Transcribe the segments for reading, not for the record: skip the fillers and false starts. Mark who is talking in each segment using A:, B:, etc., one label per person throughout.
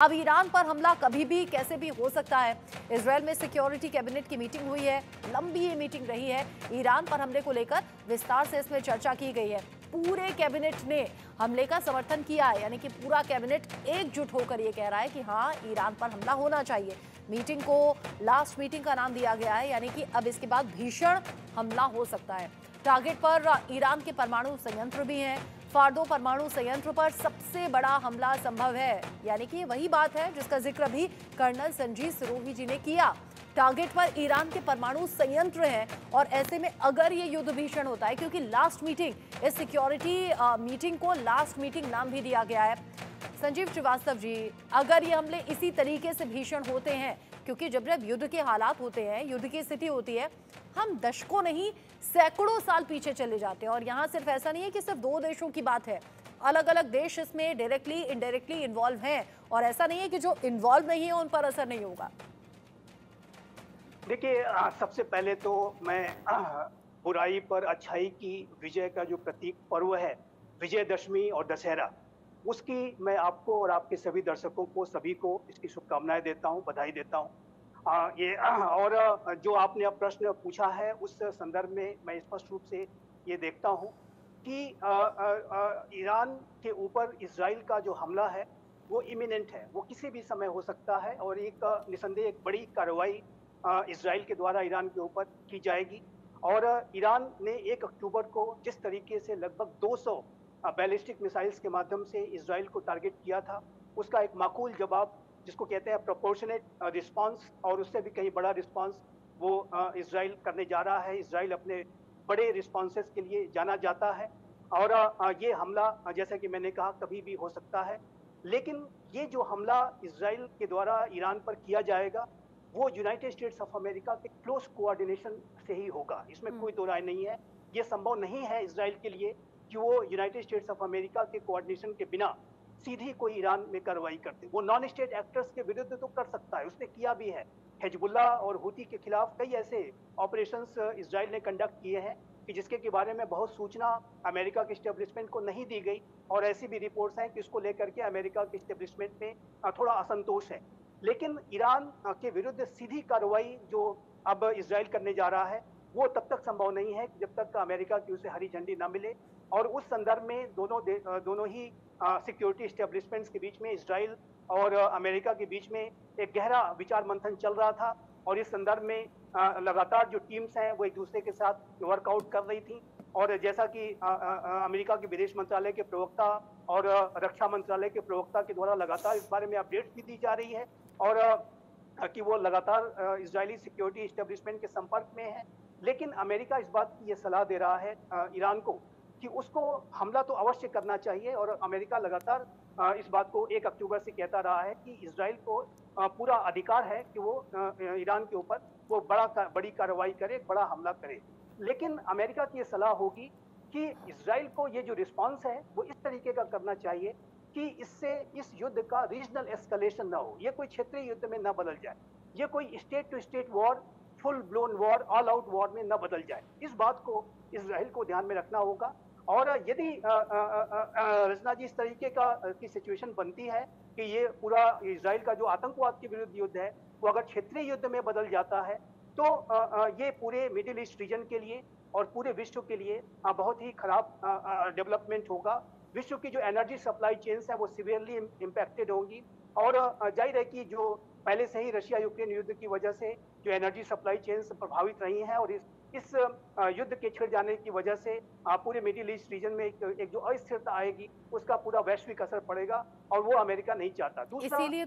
A: अब ईरान पर हमला कभी भी कैसे भी हो सकता है। इजरायल में सिक्योरिटी कैबिनेट की मीटिंग हुई है, लंबी ये मीटिंग रही है। ईरान पर हमले को लेकर विस्तार से इसमें चर्चा की गई है। पूरे कैबिनेट ने हमले का समर्थन किया है, यानी कि पूरा कैबिनेट एकजुट होकर ये कह रहा है कि हाँ, ईरान पर हमला होना चाहिए। मीटिंग को लास्ट मीटिंग का नाम दिया गया है, यानी कि अब इसके बाद भीषण हमला हो सकता है। टारगेट पर ईरान के परमाणु संयंत्र भी हैं। फार्दो परमाणु संयंत्र पर सबसे बड़ा हमला संभव है, यानी कि वही बात है जिसका जिक्र अभी कर्नल संजीव सिरोही जी ने किया। टारगेट पर ईरान के परमाणु संयंत्र हैं और ऐसे में अगर ये युद्ध भीषण होता है, क्योंकि लास्ट मीटिंग, इस सिक्योरिटी मीटिंग को लास्ट मीटिंग नाम भी दिया गया है। संजीव श्रीवास्तव जी, अगर ये हमले इसी तरीके से भीषण होते हैं, क्योंकि जब जब युद्ध के हालात होते हैं, युद्ध की स्थिति होती है, हम दशकों नहीं सैकड़ों साल पीछे चले जाते हैं। और यहाँ सिर्फ ऐसा नहीं है कि सिर्फ दो देशों की बात है, अलग अलग देश इसमें डायरेक्टली इनडायरेक्टली इन्वॉल्व हैं, और ऐसा नहीं है कि जो इन्वॉल्व नहीं है उन पर असर नहीं होगा।
B: देखिए, सबसे पहले तो मैं बुराई पर अच्छाई की विजय का जो प्रतीक पर्व है, विजयदशमी और दशहरा, उसकी मैं आपको और आपके सभी दर्शकों को, सभी को इसकी शुभकामनाएं देता हूं, बधाई देता हूं। और जो आपने अब प्रश्न पूछा है, उस संदर्भ में मैं स्पष्ट रूप से ये देखता हूं कि ईरान के ऊपर इजराइल का जो हमला है वो इमिनेंट है, वो किसी भी समय हो सकता है, और एक निसंदेह एक बड़ी कार्रवाई इजराइल के द्वारा ईरान के ऊपर की जाएगी। और ईरान ने 1 अक्टूबर को जिस तरीके से लगभग 200 बैलिस्टिक मिसाइल्स के माध्यम से इजराइल को टारगेट किया था, उसका एक माकूल जवाब, जिसको कहते हैं प्रोपोर्शनेट रिस्पांस, और उससे भी कहीं बड़ा रिस्पांस वो इजराइल करने जा रहा है। इजराइल अपने बड़े रिस्पांसेस के लिए जाना जाता है, और ये हमला जैसा कि मैंने कहा कभी भी हो सकता है। लेकिन ये जो हमला इजराइल के द्वारा ईरान पर किया जाएगा, वो यूनाइटेड स्टेट्स ऑफ अमेरिका के क्लोज कोऑर्डिनेशन से ही होगा, इसमें कोई दो राय नहीं है। ये संभव नहीं है इजराइल के लिए कि वो यूनाइटेड स्टेट्स ऑफ अमेरिका के कोऑर्डिनेशन के बिना सीधी कोई ईरान में कार्रवाई करते। वो नॉन स्टेट एक्टर्स के विरुद्ध तो कर सकता है, उसने किया भी है। हिजबुल्ला और हुती के खिलाफ कई ऐसे ऑपरेशंस इजराइल ने कंडक्ट किए हैं कि जिसके के बारे में बहुत सूचना अमेरिका के एस्टेब्लिशमेंट को नहीं दी गई, और ऐसी भी रिपोर्ट्स हैं कि उसको लेकर के अमेरिका के एस्टेब्लिशमेंट में थोड़ा असंतोष है। लेकिन ईरान के विरुद्ध सीधी कार्रवाई जो अब इजराइल करने जा रहा है, वो तब तक संभव नहीं है जब तक अमेरिका की उसे हरी झंडी न मिले। और उस संदर्भ में दोनों ही सिक्योरिटी एस्टेब्लिशमेंट्स के बीच में, इजराइल और अमेरिका के बीच में एक गहरा विचार मंथन चल रहा था। और इस संदर्भ में लगातार जो टीम्स हैं वो एक दूसरे के साथ वर्कआउट कर रही थी। और जैसा कि अमेरिका के विदेश मंत्रालय के प्रवक्ता और रक्षा मंत्रालय के प्रवक्ता के द्वारा लगातार इस बारे में अपडेट्स भी दी जा रही है, और कि वो लगातार इजरायली सिक्योरिटी एस्टेब्लिशमेंट के संपर्क में है। लेकिन अमेरिका इस बात की ये सलाह दे रहा है ईरान को कि उसको हमला तो अवश्य करना चाहिए, और अमेरिका लगातार इस बात को 1 अक्टूबर से कहता रहा है कि इजराइल को पूरा अधिकार है कि वो ईरान के ऊपर वो बड़ी कार्रवाई करे, बड़ा हमला करे। लेकिन अमेरिका की ये सलाह होगी कि इजराइल को ये जो रिस्पांस है वो इस तरीके का करना चाहिए कि इससे इस युद्ध का रीजनल एस्केलेशन ना हो, ये कोई क्षेत्रीय युद्ध में ना बदल जाए, ये कोई state to state war, full blown war, all out war में न बदल जाए। इस बात को इजराइल को ध्यान में रखना होगा। और यदि रचना जी इस तरीके की सिचुएशन बनती है कि ये पूरा इजराइल का जो आतंकवाद के विरुद्ध युद्ध है वो अगर क्षेत्रीय युद्ध में बदल जाता है, तो ये पूरे मिडिल ईस्ट रीजन के लिए और पूरे विश्व के लिए बहुत ही खराब डेवलपमेंट होगा। विश्व की जो एनर्जी सप्लाई चेन्स है वो सिवियरली इम्पैक्टेड होंगी। और जाहिर है कि जो पहले से ही रशिया यूक्रेन युद्ध की वजह से जो एनर्जी सप्लाई चेन्स प्रभावित रही हैं, और इस युद्ध के छिड़ जाने की वजह से पूरे मिडिल ईस्ट रीजन में एक जो अस्थिरता आएगी, उसका पूरा वैश्विक असर पड़ेगा, और वो अमेरिका नहीं चाहता। दूसरा,
A: इसीलिए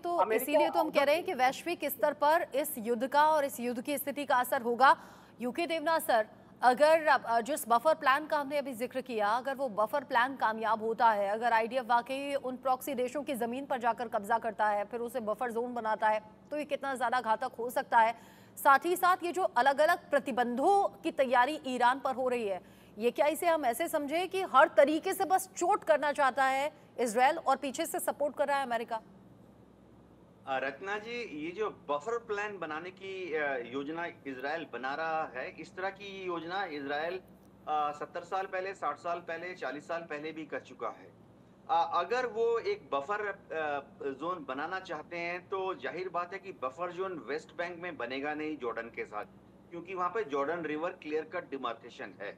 A: तो हम कह रहे हैं कि वैश्विक स्तर पर इस युद्ध का और इस युद्ध की स्थिति का असर होगा। यूके देवनाथ सर, अगर जिस बफर प्लान का हमने अभी जिक्र किया, अगर वो बफर प्लान कामयाब होता है, अगर आईडीएफ वाकई उन प्रॉक्सी देशों की जमीन पर जाकर कब्जा करता है, फिर उसे बफर जोन बनाता है, तो ये कितना ज्यादा घातक हो सकता है। साथ ही साथ ये जो अलग अलग प्रतिबंधों की तैयारी ईरान पर हो रही है, ये क्या इसे हम ऐसे समझे कि हर तरीके से बस चोट करना चाहता है इजराइल और पीछे से सपोर्ट कर रहा है अमेरिका?
C: रत्ना जी, ये जो बफर प्लान बनाने की योजना इजराइल बना रहा है, इस तरह की योजना इजराइल 70 साल पहले, 60 साल पहले, 40 साल पहले भी कर चुका है। अगर वो एक बफर जोन बनाना चाहते हैं तो जाहिर बात है कि बफर जोन वेस्ट बैंक में बनेगा नहीं जॉर्डन के साथ, क्योंकि वहां पे Jordan river clear cut demarcation है।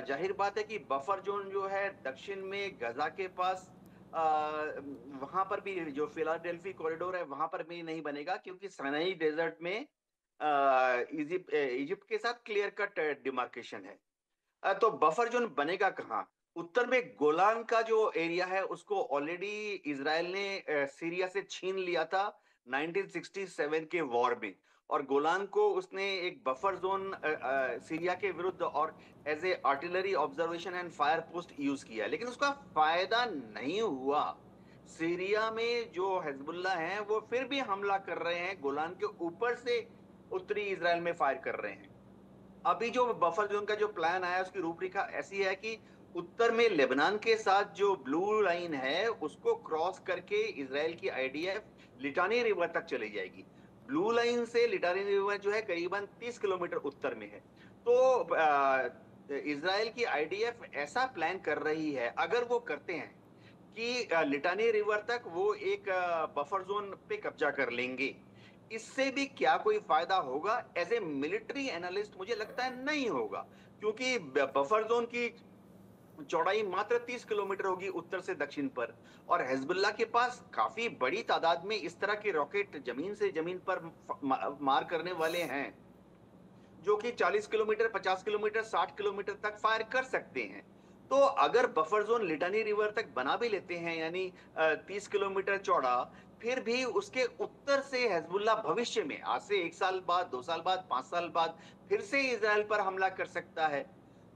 C: जाहिर बात है कि बफर जोन जो है दक्षिण में गजा के पास, वहां पर भी जो फिलाडेल्फी कॉरिडोर है वहां पर भी नहीं बनेगा, क्योंकि सनाई डेजर्ट में इजिप्ट इजिप्ट के साथ क्लियर कट डिमार्केशन है। तो बफर जोन बनेगा कहाँ? उत्तर में गोलान का जो एरिया है उसको ऑलरेडी इजराइल ने सीरिया से छीन लिया था 1967 के वॉर में, और गोलान को उसने एक बफर जोन सीरिया के विरुद्ध और as a artillery observation and fire post use किया, लेकिन उसका फायदा नहीं हुआ। सीरिया में जो हिजबुल्लाह हैं वो फिर भी हमला कर रहे हैं, गोलान के ऊपर से उत्तरी इजराइल में फायर कर रहे हैं। अभी जो बफर जोन का जो प्लान आया उसकी रूपरेखा ऐसी है कि उत्तर में लेबनान के साथ जो ब्लू लाइन है उसको क्रॉस करके इजराइल की आईडीएफ लिटानी रिवर तक चली जाएगी। ब्लू लाइन से लिटानी रिवर जो है करीबन 30 किलोमीटर उत्तर में है। तो इजराइल की आईडीएफ ऐसा प्लान कर रही है, अगर वो करते हैं कि लिटानी रिवर तक वो एक बफर जोन पे कब्जा कर लेंगे, इससे भी क्या कोई फायदा होगा? एज ए मिलिट्री एनालिस्ट मुझे लगता है नहीं होगा, क्योंकि बफर जोन की चौड़ाई मात्र 30 किलोमीटर होगी उत्तर से दक्षिण पर, और हिजबुल्लाह के पास काफी बड़ी तादाद में इस तरह के रॉकेट जमीन से जमीन पर मार करने वाले हैं, जो कि 40 किलोमीटर, 50 किलोमीटर, 60 किलोमीटर तक फायर कर सकते हैं। तो अगर बफर जोन लिटानी रिवर तक बना भी लेते हैं, यानी 30 किलोमीटर चौड़ा, फिर भी उसके उत्तर से हिजबुल्लाह भविष्य में आज से 1 साल बाद, 2 साल बाद, 5 साल बाद फिर से इजराइल पर हमला कर सकता है।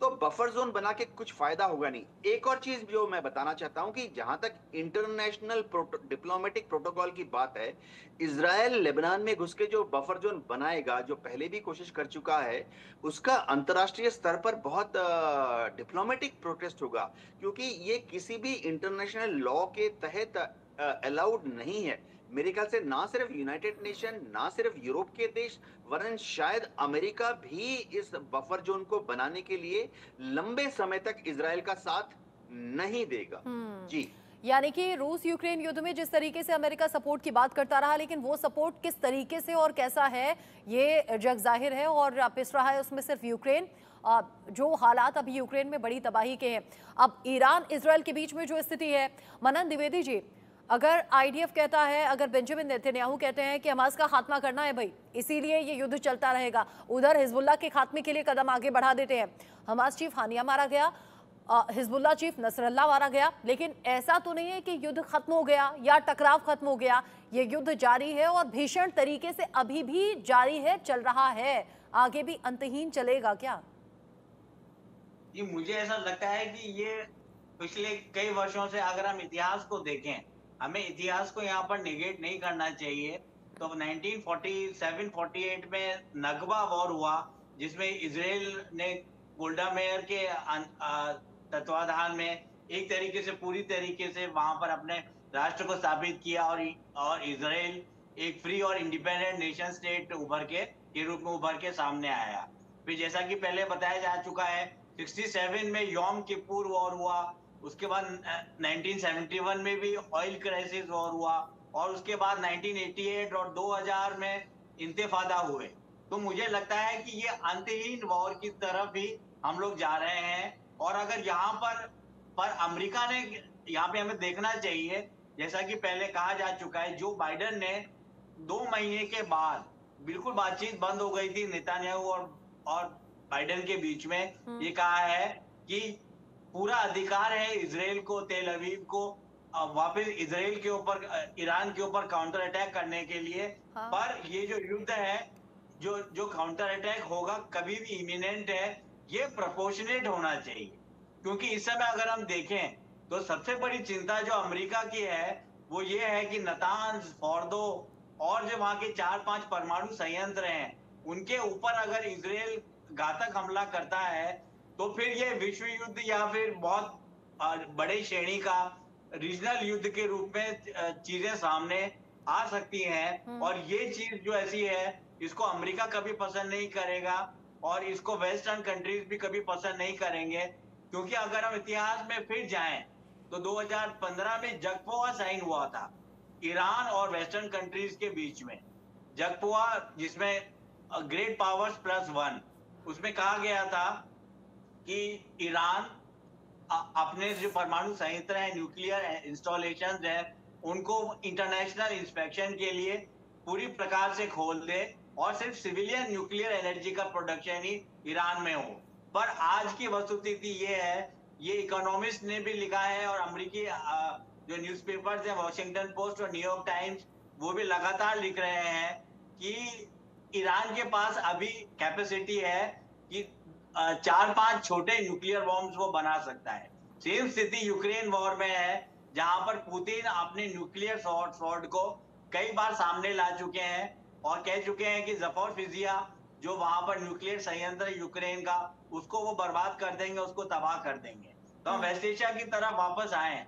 C: तो बफर जोन बना के कुछ फायदा होगा नहीं। एक और चीज जो मैं बताना चाहता हूं कि जहां तक इंटरनेशनल डिप्लोमेटिक प्रोटोकॉल की बात है, इजराइल लेबनान में घुस के जो बफर जोन बनाएगा, जो पहले भी कोशिश कर चुका है, उसका अंतर्राष्ट्रीय स्तर पर बहुत डिप्लोमेटिक प्रोटेस्ट होगा, क्योंकि ये किसी भी इंटरनेशनल लॉ के तहत अलाउड नहीं है। मेरे ख्याल से ना सिर्फ यूनाइटेड नेशन, ना सिर्फ यूरोप के देश, वरन शायद अमेरिका भी इस बफर जोन को बनाने के लिए लंबे समय तक इजराइल का साथ नहीं देगा। जी,
A: यानी कि रूस यूक्रेन युद्ध में जिस तरीके से अमेरिका सपोर्ट की बात करता रहा, लेकिन वो सपोर्ट किस तरीके से और कैसा है ये जग जाहिर है, और पिस रहा है उसमें सिर्फ यूक्रेन। जो हालात अभी यूक्रेन में बड़ी तबाही के हैं। अब ईरान इजराइल के बीच में जो स्थिति है, मनन द्विवेदी जी, अगर आईडीएफ कहता है, अगर बेंजामिन नेतन्याहू कहते हैं कि हमास का खात्मा करना है भाई, इसीलिए ये युद्ध चलता रहेगा, उधर हिजबुल्लाह के खात्मे के लिए कदम आगे बढ़ा देते हैं। हमास चीफ हानिया मारा गया, हिजबुल्लाह चीफ नसरल्ला मारा गया, लेकिन ऐसा तो नहीं है कि युद्ध खत्म हो गया या टकराव खत्म हो गया। ये युद्ध जारी है और भीषण तरीके से अभी भी जारी है, चल रहा है, आगे भी अंतहीन चलेगा क्या?
D: जी, मुझे ऐसा लगता है कि ये पिछले कई वर्षों से, अगर हम इतिहास को देखें, हमें इतिहास को यहाँ पर निगेट नहीं करना चाहिए। तो 1947-48 में नगबा वॉर हुआ, जिसमें इजराइल ने गोल्डा मेयर के तत्वाधान में एक तरीके से, पूरी तरीके से वहां पर अपने राष्ट्र को स्थापित किया, और इजराइल एक फ्री और इंडिपेंडेंट नेशन स्टेट रूप में उभर के सामने आया। फिर जैसा कि पहले बताया जा चुका है, 67 में योम किपुर वॉर हुआ, उसके बाद 1971 में भी ऑयल क्राइसिस वॉर हुआ, और उसके बाद 1988 और 2000 में इंतिफादा हुए। तो मुझे लगता है कि ये अंतहीन वॉर की तरफ ही हम लोग जा रहे हैं। और अगर यहाँ पर अमेरिका ने, यहाँ पे हमें देखना चाहिए, जैसा कि पहले कहा जा चुका है, जो बाइडेन ने 2 महीने के बाद, बिल्कुल बातचीत बंद हो गई थी नेतन्याहू और बाइडेन के बीच में, ये कहा है कि पूरा अधिकार है इजराइल को, तेल अवीव को वापस इजराइल के ऊपर, ईरान के ऊपर काउंटर अटैक करने के लिए।
A: हाँ।
D: पर ये जो युद्ध है, जो काउंटर अटैक होगा, कभी भी इमिनेंट है, ये प्रोपोर्शनेट होना चाहिए। क्योंकि इस समय अगर हम देखें तो सबसे बड़ी चिंता जो अमेरिका की है वो ये है कि नतांज, फोर्दो और जो वहां के 4-5 परमाणु संयंत्र हैं, उनके ऊपर अगर इजराइल घातक हमला करता है तो फिर ये विश्व युद्ध या फिर बहुत बड़े श्रेणी का रीजनल युद्ध के रूप में चीजें सामने आ सकती हैं। और ये चीज जो ऐसी है, इसको अमेरिका कभी पसंद नहीं करेगा, और इसको वेस्टर्न कंट्रीज भी कभी पसंद नहीं करेंगे। क्योंकि अगर हम इतिहास में फिर जाएं तो 2015 में जगपोआ साइन हुआ था ईरान और वेस्टर्न कंट्रीज के बीच में। जगपोआ जिसमें ग्रेट पावर्स +1, उसमें कहा गया था कि ईरान अपने जो परमाणु संयंत्र है, न्यूक्लियर इंस्टॉलेशन है, उनको इंटरनेशनल इंस्पेक्शन के लिए पूरी प्रकार से खोल दे और सिर्फ सिविलियन न्यूक्लियर एनर्जी का प्रोडक्शन ही ईरान में हो। पर आज की वस्तुस्थिति ये है, ये इकोनॉमिस्ट ने भी लिखा है और अमेरिकी जो न्यूज़पेपर्स हैं, वॉशिंगटन पोस्ट और न्यूयॉर्क टाइम्स, वो भी लगातार लिख रहे हैं कि ईरान के पास अभी कैपेसिटी है कि 4-5 छोटे न्यूक्लियर बॉम्ब्स वो बना सकता है। सेम स्थिति यूक्रेन वॉर में है, जहां पर पुतिन अपने न्यूक्लियर स्वॉर्ड को कई बार सामने ला चुके हैं और कह चुके हैं कि ज़पोरिज़िया जो वहां पर न्यूक्लियर संयंत्र यूक्रेन का, उसको वो बर्बाद कर देंगे, उसको तबाह कर देंगे। तो हम वेस्ट एशिया की तरफ वापस आए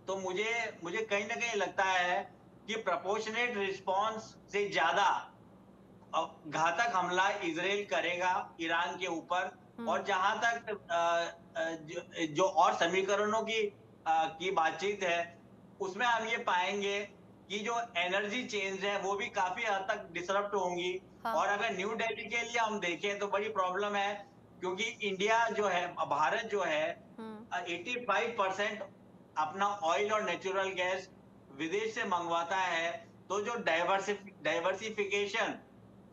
D: तो मुझे कहीं ना कहीं लगता है कि प्रोपोर्शनेट रिस्पॉन्स से ज्यादा घातक हमला इजराइल करेगा ईरान के ऊपर। और जहां तक जो और समीकरणों की बातचीत है, उसमें हम ये पाएंगे कि जो एनर्जी चेंज है वो भी काफी हद तक डिसरप्ट होंगी। हाँ। और अगर न्यू दिल्ली के लिए हम देखें तो बड़ी प्रॉब्लम है, क्योंकि इंडिया जो है, भारत जो है 85% अपना ऑयल और नेचुरल गैस विदेश से मंगवाता है। तो जो डाइवर्सिफिकेशन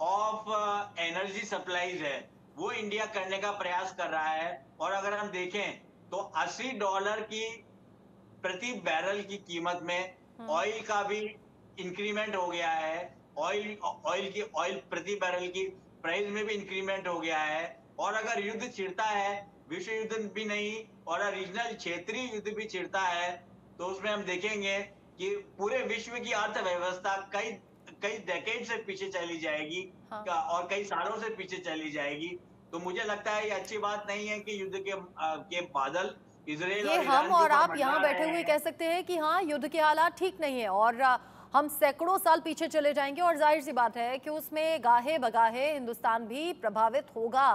D: ऑफ एनर्जी सप्लाईज है वो इंडिया करने का प्रयास कर रहा है। और अगर हम देखें तो $80 की प्रति बैरल की कीमत में ऑयल का भी इंक्रीमेंट हो गया है। ऑयल प्रति बैरल की प्राइस में भी इंक्रीमेंट हो गया है। और अगर युद्ध छिड़ता है, विश्व युद्ध भी नहीं और रीजनल क्षेत्रीय युद्ध भी छिड़ता है, तो उसमें हम देखेंगे कि पूरे विश्व की अर्थव्यवस्था कई डेकेड से पीछे चली जाएगी। हाँ। और कई सालों से पीछे चली जाएगी। तो मुझे लगता है ये अच्छी बात नहीं है कि युद्ध के बादल इजराइल
A: ये हम और आप यहाँ बैठे हुए कह सकते हैं कि हाँ, युद्ध के हालात ठीक नहीं है और हम सैकड़ों साल पीछे चले जाएंगे और जाहिर सी बात है कि उसमें गाहे बगाहे हिंदुस्तान भी प्रभावित होगा।